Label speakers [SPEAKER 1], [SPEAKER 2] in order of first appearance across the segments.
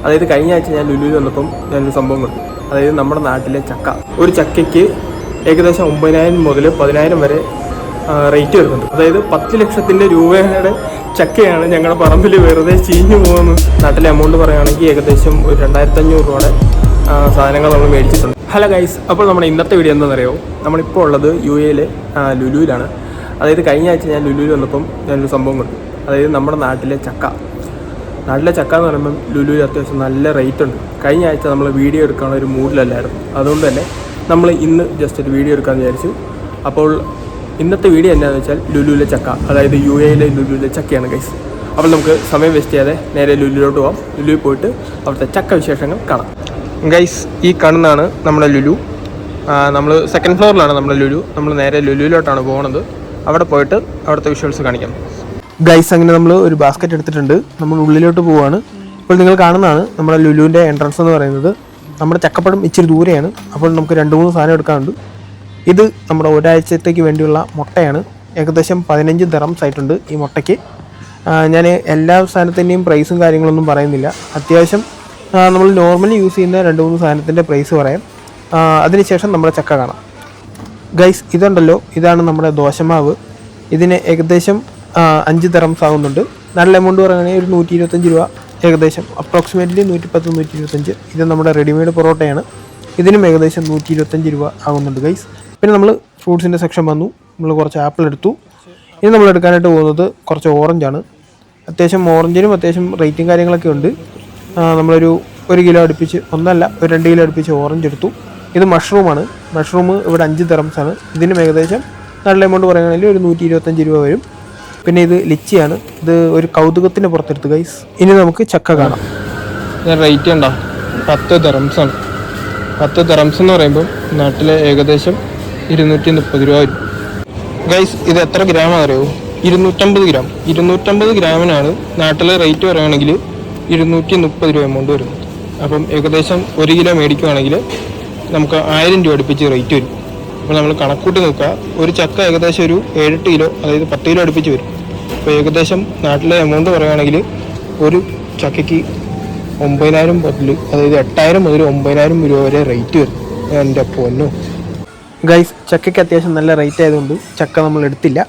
[SPEAKER 1] അതായത് കഴിഞ്ഞ ആഴ്ച ഞാൻ ലുലുവിൽ വന്നപ്പം ഞാനൊരു സംഭവം കണ്ടു. അതായത് നമ്മുടെ നാട്ടിലെ ചക്ക, ഒരു ചക്കയ്ക്ക് ഏകദേശം 9,000 മുതൽ 10,000 വരെ റേറ്റ് വരുന്നുണ്ട്. അതായത് 10 ലക്ഷത്തിൻ്റെ രൂപയുടെ ചക്കയാണ് ഞങ്ങളുടെ പറമ്പിൽ വെറുതെ ചീഞ്ഞു പോകുന്നത്. നാട്ടിലെ എമൗണ്ട് പറയുകയാണെങ്കിൽ ഏകദേശം ഒരു 2,500 രൂപയുടെ സാധനങ്ങൾ നമ്മൾ മേടിച്ചിട്ടുണ്ട്. ഹലോ ഗൈസ്, അപ്പോൾ നമ്മുടെ ഇന്നത്തെ വീഡിയോ എന്താണെന്നറിയോ? നമ്മളിപ്പോൾ ഉള്ളത് UAE ലുലുവിലാണ്. അതായത് കഴിഞ്ഞ ആഴ്ച ഞാൻ ലുലുവിൽ വന്നപ്പം ഞാനൊരു സംഭവം കണ്ടു. അതായത് നമ്മുടെ നാട്ടിലെ ചക്ക എന്ന് പറയുമ്പം ലുലുവിൽ അത്യാവശ്യം നല്ല റേറ്റ് ഉണ്ട്. കഴിഞ്ഞ ആഴ്ച നമ്മൾ വീഡിയോ എടുക്കാനുള്ള ഒരു മൂഡിലല്ലായിരുന്നു. അതുകൊണ്ട് തന്നെ നമ്മൾ ഇന്ന് ജസ്റ്റ് ഒരു വീഡിയോ എടുക്കാമെന്ന് വിചാരിച്ചു. അപ്പോൾ ഇന്നത്തെ വീഡിയോ എന്താണെന്ന് വെച്ചാൽ ലുലുവിലെ ചക്ക, അതായത് UAE ലുലുവിലെ ചക്കയാണ് ഗൈസ്. അപ്പോൾ നമുക്ക് സമയം വേസ്റ്റ് ചെയ്യാതെ നേരെ ലുലുവിലോട്ട് പോകാം. ലുലുവിൽ പോയിട്ട് അവിടുത്തെ ചക്ക വിശേഷങ്ങൾ കാണാം. ഗൈസ്, ഈ കാണുന്നതാണ് നമ്മുടെ ലുലു. നമ്മൾ സെക്കൻഡ് ഫ്ലോറിലാണ് നമ്മുടെ ലുലു. നമ്മൾ നേരെ ലുലുവിലോട്ടാണ് പോകുന്നത്. അവിടെ പോയിട്ട് അവിടുത്തെ വിഷ്വൽസ് കാണിക്കാം. ഗൈസ്, അങ്ങനെ നമ്മൾ ഒരു ബാസ്ക്കറ്റ് എടുത്തിട്ടുണ്ട്. നമ്മൾ ഉള്ളിലോട്ട് പോവുകയാണ്. ഇപ്പോൾ നിങ്ങൾ കാണുന്നതാണ് നമ്മുടെ ലുലുവിൻ്റെ എൻട്രൻസ് എന്ന് പറയുന്നത്. നമ്മുടെ ചക്കപ്പഴം ഇച്ചിരി ദൂരെയാണ്. അപ്പോൾ നമുക്ക് 2-3 സാധനം എടുക്കാനുണ്ട്. ഇത് നമ്മുടെ ഒരാഴ്ചത്തേക്ക് വേണ്ടിയുള്ള മുട്ടയാണ്. ഏകദേശം 15 ദിർഹംസ് ആയിട്ടുണ്ട് ഈ മുട്ടയ്ക്ക്. ഞാൻ എല്ലാ സാധനത്തിൻ്റെയും പ്രൈസും കാര്യങ്ങളൊന്നും പറയുന്നില്ല. അത്യാവശ്യം നമ്മൾ നോർമലി യൂസ് ചെയ്യുന്ന 2-3 സാധനത്തിൻ്റെ പ്രൈസ് പറയാം. അതിനുശേഷം നമ്മുടെ ചക്ക കാണാം. ഗൈസ്, ഇതുണ്ടല്ലോ, ഇതാണ് നമ്മുടെ ദോശമാവ്. ഇതിന് ഏകദേശം 5 ദിർഹംസ് ആകുന്നുണ്ട്. നല്ല എമൗണ്ട് പറയുകയാണെങ്കിൽ ഒരു 125 രൂപ, ഏകദേശം അപ്രോക്സിമേറ്റ്ലി 110-125. ഇത് നമ്മുടെ റെഡിമെയ്ഡ് പൊറോട്ടയാണ്. ഇതിനും ഏകദേശം 125 രൂപ ആകുന്നുണ്ട് ഗൈസ്. പിന്നെ നമ്മൾ ഫ്രൂട്ട്സിൻ്റെ സെക്ഷൻ വന്നു. നമ്മൾ കുറച്ച് ആപ്പിൾ എടുത്തു. ഇനി നമ്മൾ എടുക്കാനായിട്ട് പോകുന്നത് കുറച്ച് ഓറഞ്ചാണ്. അത്യാവശ്യം ഓറഞ്ചിനും അത്യാവശ്യം റേറ്റും കാര്യങ്ങളൊക്കെ ഉണ്ട്. നമ്മളൊരു 1 കിലോ അടുപ്പിച്ച്, ഒന്നല്ല ഒരു 2 കിലോ അടുപ്പിച്ച് ഓറഞ്ച് എടുത്തു. ഇത് മഷ്റൂമാണ്. മഷ്റൂം ഇവിടെ 5 ദിർഹംസാണ്. ഇതിനും ഏകദേശം നല്ല എമൗണ്ട് പറയുകയാണെങ്കിൽ ഒരു 125 രൂപ വരും. പിന്നെ ഇത് ലിച്ചിയാണ്. ഇത് ഒരു കൗതുകത്തിന് പുറത്തെടുത്ത് ഗൈസ്. ഇനി നമുക്ക് ചക്ക കാണാം. റേറ്റ് ഉണ്ടോ? 10 ദിർഹംസാണ്. 10 ദിർഹംസ് എന്ന് പറയുമ്പോൾ നാട്ടിലെ ഏകദേശം 230 രൂപ വരും ഗൈസ്. ഇത് എത്ര ഗ്രാമാണ് അറിയോ? 250 ഗ്രാം. 250 ഗ്രാമിനാണ് നാട്ടിലെ റേറ്റ് പറയുകയാണെങ്കിൽ 230 രൂപ എമൗണ്ട് വരുന്നത്. അപ്പം ഏകദേശം 1 കിലോ മേടിക്കുകയാണെങ്കിൽ നമുക്ക് 1000 രൂപ അടുപ്പിച്ച് റേറ്റ് വരും. അപ്പോൾ നമ്മൾ കണക്കൂട്ടി നോക്കുക, ഒരു ചക്ക ഏകദേശം ഒരു 7-8 കിലോ, അതായത് 10 കിലോ അടുപ്പിച്ച് വരും. അപ്പോൾ ഏകദേശം നാട്ടിലെ എമൗണ്ട് പറയുകയാണെങ്കിൽ ഒരു ചക്കയ്ക്ക് 9,000 മുതൽ, അതായത് 8,000 മുതൽ 9,000 രൂപ വരെ റേറ്റ് വരും. എൻ്റെ പൊന്നോ ഗൈസ്, ചക്കയ്ക്ക് അത്യാവശ്യം നല്ല റേറ്റ് ആയതുകൊണ്ട് ചക്ക നമ്മൾ എടുത്തില്ല.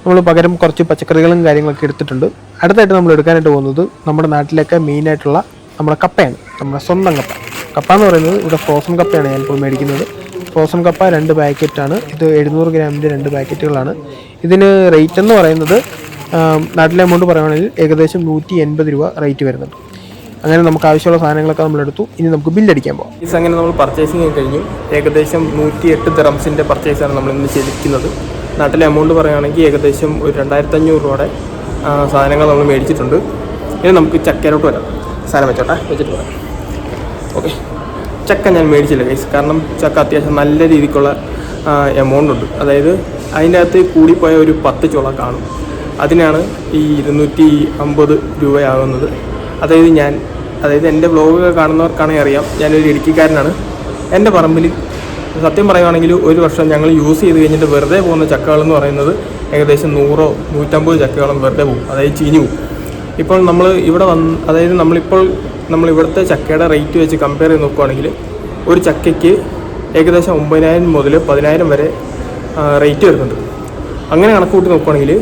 [SPEAKER 1] നമ്മൾ പകരം കുറച്ച് പച്ചക്കറികളും കാര്യങ്ങളൊക്കെ എടുത്തിട്ടുണ്ട്. അടുത്തായിട്ട് നമ്മൾ എടുക്കാനായിട്ട് പോകുന്നത് നമ്മുടെ നാട്ടിലൊക്കെ മെയിനായിട്ടുള്ള നമ്മുടെ കപ്പയാണ്. നമ്മുടെ സ്വന്തം കപ്പ എന്ന് പറയുന്നത് ഇവിടെ ഫ്രോസൺ കപ്പയാണ് ഞാനിപ്പോൾ മേടിക്കുന്നത്. ഫ്രോസൺ കപ്പ 2 പാക്കറ്റാണ്. ഇത് 700 ഗ്രാമിൻ്റെ 2 പാക്കറ്റുകളാണ്. ഇതിന് റേറ്റ് എന്ന് പറയുന്നത് നാട്ടിലെ എമൗണ്ട് പറയുകയാണെങ്കിൽ ഏകദേശം 180 രൂപ റേറ്റ് വരുന്നുണ്ട്. അങ്ങനെ നമുക്ക് ആവശ്യമുള്ള സാധനങ്ങളൊക്കെ നമ്മൾ എടുത്തു. ഇനി നമുക്ക് ബില്ലടിക്കാൻ പോകാം. അങ്ങനെ നമ്മൾ പർച്ചേസിങ് കഴിഞ്ഞു. ഏകദേശം 108 ദിർഹംസിൻ്റെ പർച്ചേസാണ് നമ്മൾ ഇന്ന് ചെയ്തിരിക്കുന്നത്. നാട്ടിലെ എമൗണ്ട് പറയുകയാണെങ്കിൽ ഏകദേശം ഒരു 2,500 രൂപയുടെ സാധനങ്ങൾ നമ്മൾ മേടിച്ചിട്ടുണ്ട്. ഇനി നമുക്ക് ചക്കയിലോട്ട് വരാം. സാധനം വെച്ചിട്ട് വരാം. ഓക്കെ, ചക്ക ഞാൻ മേടിച്ചില്ല ഗൈസ്. കാരണം ചക്ക അത്യാവശ്യം നല്ല രീതിക്കുള്ള എമൗണ്ട് ഉണ്ട്. അതായത് അതിൻ്റെ അകത്ത് കൂടിപ്പോയ ഒരു 10 ചുള കാണും. അതിനാണ് ഈ 250 രൂപയാകുന്നത്. അതായത് എൻ്റെ വ്ളോഗൊക്കെ കാണുന്നവർക്കാണെങ്കിൽ അറിയാം, ഞാനൊരു ഇടുക്കിക്കാരനാണ്. എൻ്റെ പറമ്പിൽ സത്യം പറയുകയാണെങ്കിൽ ഒരു വർഷം ഞങ്ങൾ യൂസ് ചെയ്ത് കഴിഞ്ഞിട്ട് വെറുതെ പോകുന്ന ചക്കകളെന്ന് പറയുന്നത് ഏകദേശം 100-150 ചക്കകളും വെറുതെ പോകും, അതായത് ചീഞ്ഞു പോകും. ഇപ്പോൾ നമ്മൾ ഇവിടെ അതായത് നമ്മൾ ഇവിടുത്തെ ചക്കയുടെ റേറ്റ് വെച്ച് കമ്പയർ ചെയ്ത് നോക്കുകയാണെങ്കിൽ ഒരു ചക്കയ്ക്ക് ഏകദേശം 9,000 മുതൽ 10,000 വരെ റേറ്റ് വരുന്നുണ്ട്. അങ്ങനെ കണക്കൂട്ടി നോക്കുകയാണെങ്കിൽ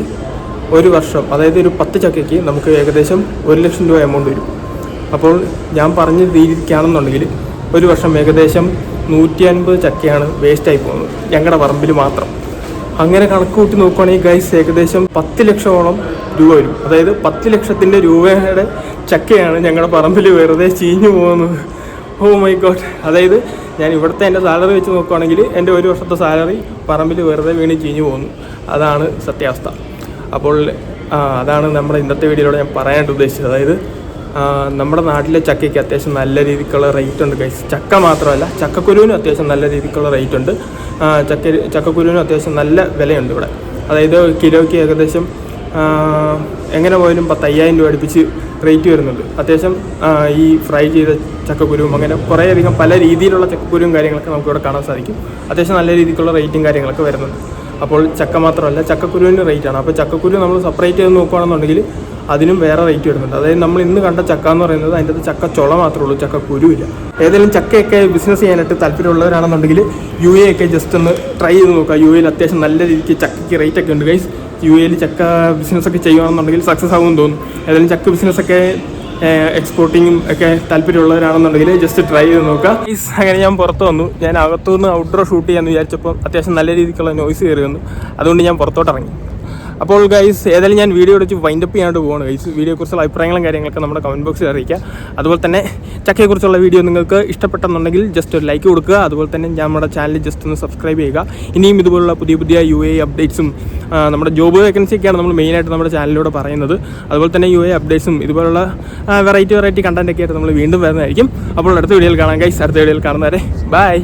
[SPEAKER 1] ഒരു വർഷം, അതായത് ഒരു 10 ചക്കയ്ക്ക് നമുക്ക് ഏകദേശം 1 ലക്ഷം രൂപ എമൗണ്ട് വരും. അപ്പോൾ ഞാൻ പറഞ്ഞ രീതിക്കാണെന്നുണ്ടെങ്കിൽ ഒരു വർഷം ഏകദേശം 150 ചക്കയാണ് വേസ്റ്റായി പോകുന്നത് ഞങ്ങളുടെ പറമ്പിൽ മാത്രം. അങ്ങനെ കണക്ക് കൂട്ടി നോക്കുകയാണെങ്കിൽ ഗൈസ് ഏകദേശം 10 ലക്ഷമോളം രൂപ വരും. അതായത് 10 ലക്ഷത്തിൻ്റെ രൂപയുടെ ചക്കയാണ് ഞങ്ങളുടെ പറമ്പിൽ വെറുതെ ചീഞ്ഞു പോകുന്നത്. Oh my God. അതായത് ഞാൻ ഇവിടുത്തെ എൻ്റെ സാലറി വെച്ച് നോക്കുകയാണെങ്കിൽ എൻ്റെ ഒരു വർഷത്തെ സാലറി പറമ്പിൽ വെറുതെ വീണ് ചീഞ്ഞു പോകുന്നു. അതാണ് സത്യാവസ്ഥ. അപ്പോൾ അതാണ് നമ്മുടെ ഇന്നത്തെ വീഡിയോയിലൂടെ ഞാൻ പറയാനായിട്ട് ഉദ്ദേശിച്ചത്. അതായത് നമ്മുടെ നാട്ടിലെ ചക്കയ്ക്ക് അത്യാവശ്യം നല്ല രീതിക്കുള്ള റേറ്റ് ഉണ്ട് ഗൈസ്. ചക്ക മാത്രമല്ല, ചക്കക്കുരുവിനും അത്യാവശ്യം നല്ല രീതിക്കുള്ള റേറ്റ് ഉണ്ട്. ചക്കക്കുരുവിനും അത്യാവശ്യം നല്ല വിലയുണ്ട് ഇവിടെ. അതായത് കിലോയ്ക്ക് ഏകദേശം എങ്ങനെ പോയാലും 10,000 രൂപ അടുപ്പിച്ച് റേറ്റ് വരുന്നുണ്ട്. അത്യാവശ്യം ഈ ഫ്രൈ ചെയ്ത ചക്കക്കുരുവും അങ്ങനെ കുറേയധികം പല രീതിയിലുള്ള ചക്കക്കുരുവും കാര്യങ്ങളൊക്കെ നമുക്കിവിടെ കാണാൻ സാധിക്കും. അത്യാവശ്യം നല്ല രീതിക്കുള്ള റേറ്റും കാര്യങ്ങളൊക്കെ വരുന്നുണ്ട്. അപ്പോൾ ചക്ക മാത്രമല്ല, ചക്കക്കുരുവിൻ്റെ റേറ്റാണ്. അപ്പോൾ ചക്കക്കുരു നമ്മൾ സെപ്പറേറ്റ് ചെയ്ത് നോക്കുകയാണെന്നുണ്ടെങ്കിൽ അതിനും വേറെ റേറ്റ് വരുന്നുണ്ട്. അതായത് നമ്മൾ ഇന്ന് കണ്ട ചക്ക എന്ന് പറയുന്നത് അതിൻ്റെ അത് ചക്ക ചുള മാത്രമേ ഉള്ളൂ, ചക്ക കുരുവില്ല. ഏതെങ്കിലും ചക്കയൊക്കെ ബിസിനസ് ചെയ്യാനായിട്ട് താല്പര്യമുള്ളവരാണെന്നുണ്ടെങ്കിൽ യു എ ഒക്കെ ജസ്റ്റ് ഒന്ന് ട്രൈ ചെയ്ത് നോക്കുക. യു എയിൽ അത്യാവശ്യം നല്ല രീതിക്ക് ചക്കയ്ക്ക് റേറ്റ് ഒക്കെ ഉണ്ട് ഗൈസ്. യു എയിൽ ചക്ക ബിസിനസ്സൊക്കെ ചെയ്യുകയാണെന്നുണ്ടെങ്കിൽ സക്സസ് ആകുമെന്ന് തോന്നുന്നു. ഏതെങ്കിലും ചക്ക ബിസിനസ്സൊക്കെ എക്സ്പോർട്ടിങ്ങും ഒക്കെ താല്പര്യമുള്ളവരാണെന്നുണ്ടെങ്കിൽ ജസ്റ്റ് ട്രൈ ചെയ്ത് നോക്കുക. അങ്ങനെ ഞാൻ പുറത്ത് വന്നു. ഞാൻ അകത്തുനിന്ന് ഔട്ട്ഡോർ ഷൂട്ട് ചെയ്യാമെന്ന് വിചാരിച്ചപ്പോൾ അത്യാവശ്യം നല്ല രീതിക്കുള്ള നോയ്സ് കയറി വന്നു. അതുകൊണ്ട് ഞാൻ പുറത്തോട്ട് ഇറങ്ങി. അപ്പോൾ ഗൈസ് ഏതായാലും ഞാൻ വീഡിയോ എടുത്ത് വൈൻഡപ്പ് ചെയ്യാണ്ട് പോവാണ് ഗൈസ്. വീഡിയോയെക്കുറിച്ചുള്ള അഭിപ്രായങ്ങളും കാര്യങ്ങളൊക്കെ നമ്മുടെ കമൻറ്റ് ബോക്സിൽ അറിയിക്കുക. അതുപോലെ തന്നെ ചക്കയെക്കുറിച്ചുള്ള വീഡിയോ നിങ്ങൾക്ക് ഇഷ്ടപ്പെട്ടെന്നുണ്ടെങ്കിൽ ജസ്റ്റ് ഒരു ലൈക്ക് കൊടുക്കുക. അതുപോലെ തന്നെ നമ്മുടെ ചാനൽ ജസ്റ്റ് ഒന്ന് സബ്സ്ക്രൈബ് ചെയ്യുക. ഇനിയും ഇതുപോലുള്ള പുതിയ പുതിയ UAE അപ്ഡേറ്റ്സും നമ്മുടെ ജോബ് വേക്കൻസിയൊക്കെയാണ് നമ്മൾ മെയിനായിട്ട് നമ്മുടെ ചാനലിലൂടെ പറയുന്നത്. അതുപോലെ തന്നെ UAE അപ്ഡേറ്റ്സും ഇതുപോലുള്ള വെറൈറ്റി കണ്ടൻറ്റൊക്കെ ആയിട്ട് നമ്മൾ വീണ്ടും വരുന്നതായിരിക്കും. അപ്പോൾ അടുത്ത വീഡിയോയിൽ കാണാം ഗൈസ്. അടുത്ത വീഡിയോയിൽ കാണുന്നവരെ ബൈ.